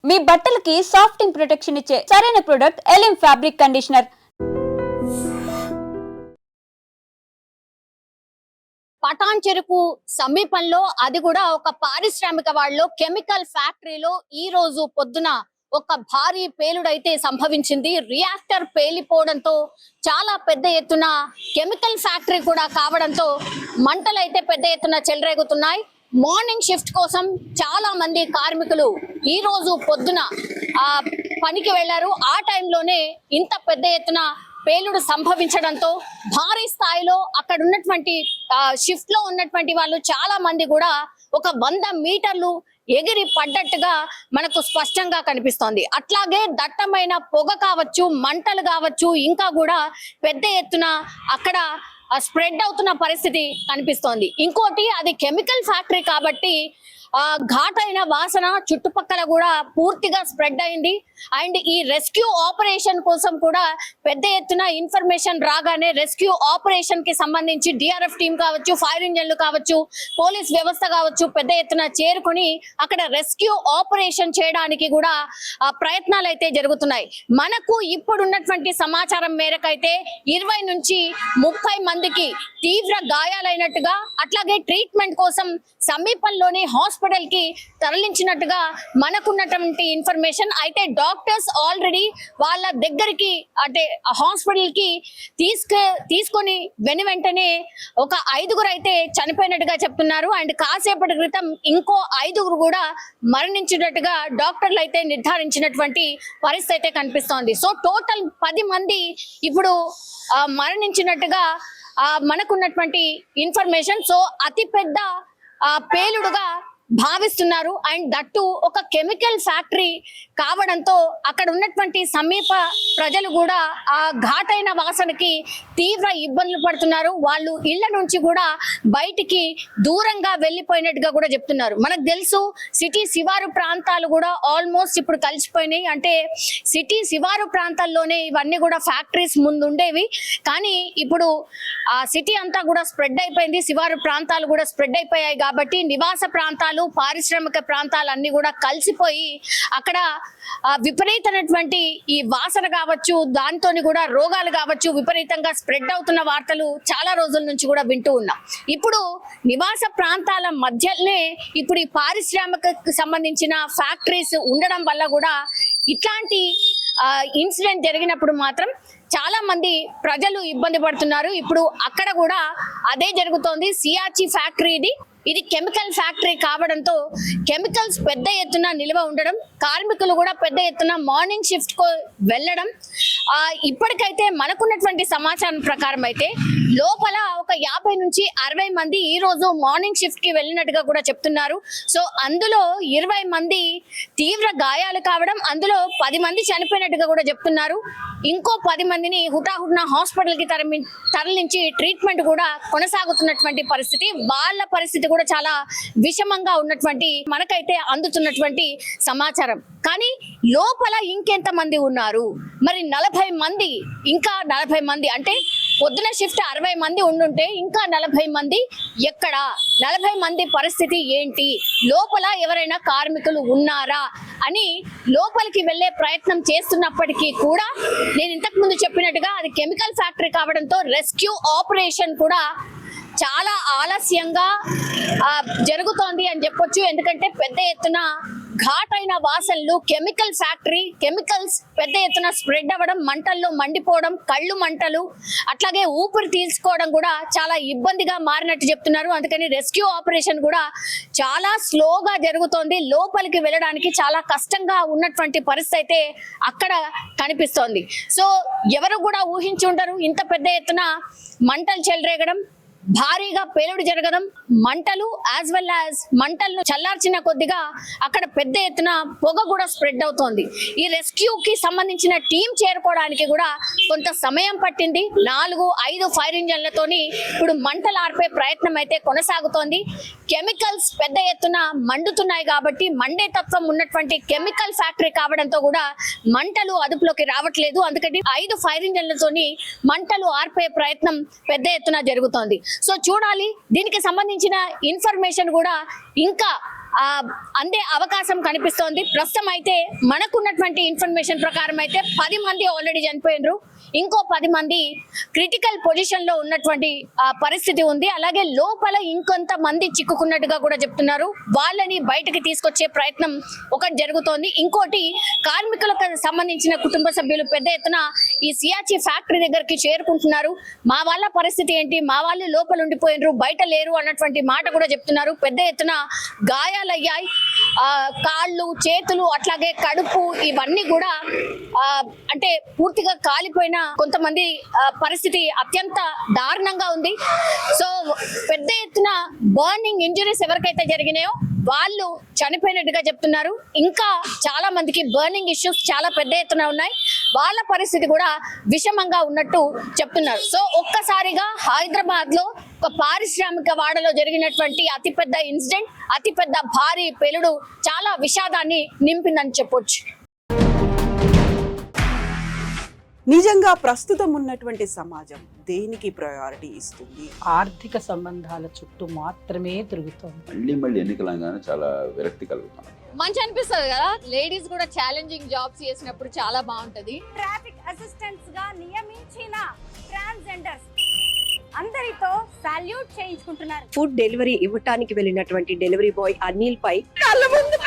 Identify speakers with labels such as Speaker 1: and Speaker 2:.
Speaker 1: మీ బట్టలకి సాఫ్టింగ్ ప్రొటెక్షన్ ఇచ్చే సరైన ప్రొడక్ట్ ఎలిమ్ ఫ్యాబ్రిక్ కండిషనర్.
Speaker 2: పటాన్ చెరుకు సమీపంలో, అది కూడా ఒక పారిశ్రామిక వాళ్ళలో కెమికల్ ఫ్యాక్టరీలో ఈ రోజు పొద్దున ఒక భారీ పేలుడైతే సంభవించింది. రియాక్టర్ పేలిపోవడంతో చాలా పెద్ద ఎత్తున కెమికల్ ఫ్యాక్టరీ కూడా కావడంతో మంటలు అయితే పెద్ద ఎత్తున చెలరేగుతున్నాయి. మార్నింగ్ షిఫ్ట్ కోసం చాలా మంది కార్మికులు ఈ రోజు పొద్దున పనికి వెళ్లారు. ఆ టైంలోనే ఇంత పెద్ద ఎత్తున పేలుడు సంభవించడంతో భారీ స్థాయిలో అక్కడ ఉన్నటువంటి షిఫ్ట్ లో ఉన్నటువంటి వాళ్ళు చాలా మంది కూడా ఒక 100 మీటర్లు ఎగిరి పడ్డట్టుగా మనకు స్పష్టంగా కనిపిస్తోంది. అట్లాగే దట్టమైన పొగ కావచ్చు, మంటలు కావచ్చు, ఇంకా కూడా పెద్ద ఎత్తున అక్కడ స్ప్రెడ్ అవుతున్న పరిస్థితి కనిపిస్తోంది. ఇంకోటి, అది కెమికల్ ఫ్యాక్టరీ కాబట్టి ఘాటైన వాసన చుట్టుపక్కల కూడా పూర్తిగా స్ప్రెడ్ అయింది. అండ్ ఈ రెస్క్యూ ఆపరేషన్ కోసం కూడా పెద్ద ఎత్తున ఇన్ఫర్మేషన్ రాగానే రెస్క్యూ ఆపరేషన్ కి సంబంధించి డిఆర్ఎఫ్ టీం కావచ్చు, ఫైర్ ఇంజన్లు కావచ్చు, పోలీస్ వ్యవస్థ కావచ్చు పెద్ద ఎత్తున చేరుకుని అక్కడ రెస్క్యూ ఆపరేషన్ చేయడానికి కూడా ప్రయత్నాలు అయితే జరుగుతున్నాయి. మనకు ఇప్పుడున్నటువంటి సమాచారం మేరకైతే 20 నుంచి 30 మందికి తీవ్ర గాయాలైనట్టుగా, అట్లాగే ట్రీట్మెంట్ కోసం సమీపంలోని హాస్పిటల్ కి తరలించినట్టుగా మనకున్నటువంటి ఇన్ఫర్మేషన్. అయితే డాక్టర్స్ ఆల్రెడీ వాళ్ళ దగ్గరికి అంటే హాస్పిటల్ కి తీసుకొని వెంటనే ఒక 5గురు అయితే చనిపోయినట్టుగా చెప్తున్నారు. అండ్ కాసేపటి క్రితం ఇంకో 5గురు కూడా మరణించినట్టుగా డాక్టర్లు అయితే నిర్ధారించినటువంటి పరిస్థితి అయితే కనిపిస్తోంది. సో టోటల్ 10 మంది ఇప్పుడు మరణించినట్టుగా మనకున్నటువంటి ఇన్ఫర్మేషన్. సో అతి పెద్ద పేలుడుగా భావిస్తున్నారు. అండ్ దట్టు ఒక కెమికల్ ఫ్యాక్టరీ కావడంతో అక్కడ ఉన్నటువంటి సమీప ప్రజలు కూడా ఆ ఘాటైన వాసనకి తీవ్ర ఇబ్బందులు పడుతున్నారు. వాళ్ళు ఇళ్ల నుంచి కూడా బయటికి దూరంగా వెళ్ళిపోయినట్టుగా కూడా చెప్తున్నారు. మనకు తెలుసు సిటీ శివారు ప్రాంతాలు కూడా ఆల్మోస్ట్ ఇప్పుడు కలిసిపోయినాయి. అంటే సిటీ శివారు ప్రాంతాల్లోనే ఇవన్నీ కూడా ఫ్యాక్టరీస్ ముందు ఉండేవి, కానీ ఇప్పుడు ఆ సిటీ అంతా కూడా స్ప్రెడ్ అయిపోయింది. శివారు ప్రాంతాలు కూడా స్ప్రెడ్ అయిపోయాయి కాబట్టి నివాస ప్రాంతాలు, పారిశ్రామిక ప్రాంతాలు అన్ని కూడా కలిసిపోయి అక్కడ విపరీతమైనటువంటి ఈ వాసన కావచ్చు, దాంతోని కూడా రోగాలు కావచ్చు విపరీతంగా స్ప్రెడ్ అవుతున్న వార్తలు చాలా రోజుల నుంచి కూడా వింటూ ఉన్నాం. ఇప్పుడు నివాస ప్రాంతాల మధ్యనే ఇప్పుడు ఈ పారిశ్రామిక సంబంధించిన ఫ్యాక్టరీస్ ఉండడం వల్ల కూడా ఇట్లాంటి ఇన్సిడెంట్ జరిగినప్పుడు మాత్రం చాలా మంది ప్రజలు ఇబ్బంది పడుతున్నారు. ఇప్పుడు అక్కడ కూడా అదే జరుగుతోంది. సియాచి ఫ్యాక్టరీ ఇది కెమికల్ ఫ్యాక్టరీ కావడంతో కెమికల్స్ పెద్ద ఎత్తున నిల్వ ఉండడం, కార్మికులు కూడా పెద్ద ఎత్తున మార్నింగ్ షిఫ్ట్ కు వెళ్ళడం. ఇప్పటికైతే మనకున్నటువంటి సమాచారం ప్రకారం అయితే లోపల ఒక 50 నుంచి 60 మంది ఈ రోజు మార్నింగ్ షిఫ్ట్ కి వెళ్ళినట్టుగా కూడా చెప్తున్నారు. సో అందులో 20 మంది తీవ్ర గాయాలు కావడం, అందులో 10 మంది చనిపోయినట్టుగా కూడా చెప్తున్నారు. ఇంకో 10 మందిని హుటాహుటిన హాస్పిటల్ కి తరలించి ట్రీట్మెంట్ కూడా కొనసాగుతున్నటువంటి పరిస్థితి. వాళ్ళ పరిస్థితి కూడా చాలా విషమంగా ఉన్నటువంటి మనకైతే అందుతున్నటువంటి సమాచారం. కానీ లోపల ఇంకెంత మంది ఉన్నారు మరి? 40 మంది, ఇంకా 40 మంది అంటే పొద్దున షిఫ్ట్ 60 మంది ఉండుంటే ఇంకా 40 మంది ఎక్కడ? 40 మంది పరిస్థితి ఏంటి? లోపల ఎవరైనా కార్మికులు ఉన్నారా అని లోపలికి వెళ్లే ప్రయత్నం చేస్తున్నప్పటికీ కూడా నేను ఇంతకు ముందు చెప్పినట్టుగా అది కెమికల్ ఫ్యాక్టరీ కావడంతో రెస్క్యూ ఆపరేషన్ కూడా చాలా ఆలస్యంగా జరుగుతోంది అని చెప్పొచ్చు. ఎందుకంటే పెద్ద ఎత్తున ఘాటైన వాసనలు, కెమికల్ ఫ్యాక్టరీ, కెమికల్స్ పెద్ద ఎత్తున స్ప్రెడ్ అవ్వడం, మంటల్లో మండిపోవడం, కళ్ళు మంటలు, అట్లాగే ఊపిరి తీసుకోవడం కూడా చాలా ఇబ్బందిగా మారినట్టు చెప్తున్నారు. అందుకని రెస్క్యూ ఆపరేషన్ కూడా చాలా స్లోగా జరుగుతోంది. లోపలికి వెళ్ళడానికి చాలా కష్టంగా ఉన్నటువంటి పరిస్థితి అయితే అక్కడ కనిపిస్తోంది. సో ఎవరు కూడా ఊహించి ఉండరు ఇంత పెద్ద ఎత్తున మంటలు చెలరేగడం, భారీగా పేలుడు జరగడం, మంటలు యాజ్ వెల్ యాజ్ మంటలను చల్లార్చిన కొద్దిగా అక్కడ పెద్ద ఎత్తున పొగ కూడా స్ప్రెడ్ అవుతోంది. ఈ రెస్క్యూకి సంబంధించిన టీం చేరుకోవడానికి కూడా కొంత సమయం పట్టింది. 4-5 ఫైర్ ఇంజన్లతోని ఇప్పుడు మంటలు ఆర్పే ప్రయత్నం అయితే కొనసాగుతోంది. కెమికల్స్ పెద్ద ఎత్తున మండుతున్నాయి కాబట్టి, మండే తత్వం ఉన్నటువంటి కెమికల్ ఫ్యాక్టరీ కావడంతో కూడా మంటలు అదుపులోకి రావట్లేదు. అందుకని 5 ఫైర్ ఇంజన్లతోని మంటలు ఆర్పే ప్రయత్నం పెద్ద ఎత్తున జరుగుతోంది. సో చూడాలి, దీనికి సంబంధించిన ఇన్ఫర్మేషన్ కూడా ఇంకా అందే అవకాశం కనిపిస్తోంది. ప్రస్తుతం అయితే మనకున్నటువంటి ఇన్ఫర్మేషన్ ప్రకారం అయితే 10 మంది ఆల్రెడీ చనిపోయినరు, ఇంకో 10 మంది క్రిటికల్ పొజిషన్ లో ఉన్నటువంటి పరిస్థితి ఉంది. అలాగే లోపల ఇంకొంత మంది చిక్కుకున్నట్టుగా కూడా చెప్తున్నారు. వాళ్ళని బయటకి తీసుకొచ్చే ప్రయత్నం ఒకటి జరుగుతోంది. ఇంకోటి కార్మికులకు సంబంధించిన కుటుంబ సభ్యులు పెద్ద ఎత్తున ఈ సియాచి ఫ్యాక్టరీ దగ్గరికి చేరుకుంటున్నారు. మా వాళ్ళ పరిస్థితి ఏంటి, మా వాళ్ళు లోపల ఉండిపోయినరు, బయట లేరు అన్నటువంటి మాట కూడా చెప్తున్నారు. పెద్ద ఎత్తున గాయాలయ్యాయి, కాళ్ళు చేతులు అట్లాగే కడుపు ఇవన్నీ కూడా అంటే పూర్తిగా కాలిపోయిన కొంతమంది పరిస్థితి అత్యంత దారుణంగా ఉంది. సో పెద్ద ఎత్తున బర్నింగ్ ఇంజరీస్ ఎవరికైతే జరిగినాయో వాళ్ళు చనిపోయినట్టుగా చెప్తున్నారు. ఇంకా చాలా మందికి బర్నింగ్ ఇష్యూస్ చాలా పెద్ద ఎత్తున ఉన్నాయి, వాళ్ళ పరిస్థితి కూడా విషమంగా ఉన్నట్టు చెప్తున్నారు. సో ఒక్కసారిగా హైదరాబాద్ లో ఒక పారిశ్రామిక వాడలో జరిగినటువంటి అతిపెద్ద ఇన్సిడెంట్, అతిపెద్ద భారీ పేలుడు చాలా విషాదాన్ని నింపిందని చెప్పొచ్చు.
Speaker 3: నిజంగా ప్రస్తుతం ఉన్నటువంటి సమాజం దేనికి ప్రయారిటీ ఇస్తుంది?
Speaker 4: ఆర్థిక సంబంధాల చుట్టూ మాత్రమే తిరుగుతోంది.
Speaker 5: మళ్ళీ ఎన్నికలంగానే చాలా విరక్తి కలుగుతాను.
Speaker 2: మంచి అనిపిస్తుంది కదా, లేడీస్ కూడా ఛాలెంజింగ్ జాబ్స్ చేసినప్పుడు చాలా బాగుంటది.
Speaker 6: ట్రాఫిక్ అసిస్టెంట్స్ గా నియమించిన ట్రాన్స్జెండర్స్ అందరితో సాల్యూట్ చేయించుకుంటున్నారు.
Speaker 7: ఫుడ్ డెలివరీ ఇవ్వటానికి వెళ్ళినటువంటి డెలివరీ బాయ్ అనిల్ పై కళ్ళ ముందు